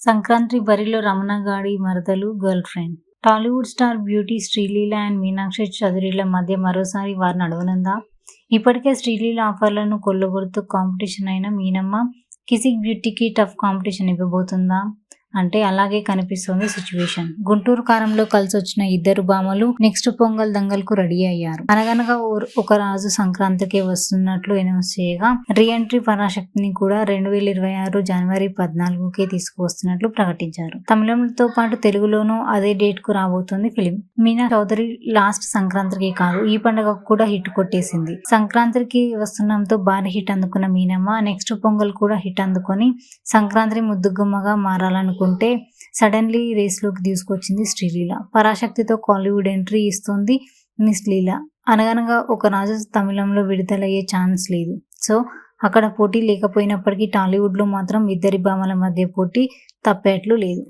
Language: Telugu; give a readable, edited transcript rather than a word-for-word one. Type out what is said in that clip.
సంక్రాంతి బరిలో రమణగాడి మరదలు girlfriend. Tollywood star beauty Sreeleela and Meenakshi చౌదరిల మధ్య మరోసారి వార్ నడవనుందా? ఇప్పటికే శ్రీలీల ఆఫర్లను కొల్లగొడుతూ కాంపిటీషన్ అయిన మీనమ్మ కిసిక్ బ్యూటీకి టఫ్ కాంపిటీషన్ ఇవ్వబోతుందా అంటే అలాగే కనిపిస్తోంది సిచ్యువేషన్. గుంటూరు కారంలో కలిసొచ్చిన ఇద్దరు భామలు నెక్స్ట్ పొంగల్ దంగల్కు రెడీ అయ్యారు. అనగనగా ఒక రాజు సంక్రాంతికే వస్తున్నట్లు అనౌన్స్ చేయగా రీ ఎంట్రీ పరాశక్తిని కూడా 2026 జనవరి 14కే తీసుకువస్తున్నట్లు ప్రకటించారు. తమిళంతో పాటు తెలుగులోనూ అదే డేట్ కు రాబోతోంది ఫిలిం. మీనా చౌదరి లాస్ట్ సంక్రాంతికి కాదు ఈ పండుగకు కూడా హిట్ కొట్టేసింది. సంక్రాంతికి వస్తున్నాంతో భారీ హిట్ అందుకున్న మీనమ్మ నెక్స్ట్ పొంగల్ కూడా హిట్ అందుకొని సంక్రాంతి ముద్దుగుమ్మగా మారాలనుకుంటే సడన్లీ రేస్ లోకి తీసుకొచ్చింది శ్రీలీల. పరాశక్తితో కాలీవుడ్ ఎంట్రీ ఇస్తోంది మిస్ లీల. అనగనగా ఒక రాజు తమిళంలో విడుదలయ్యే ఛాన్స్ లేదు. సో అక్కడ పోటీ లేకపోయినప్పటికీ టాలీవుడ్ లో మాత్రం ఇద్దరి భామల మధ్య పోటీ తప్పేట్లు లేదు.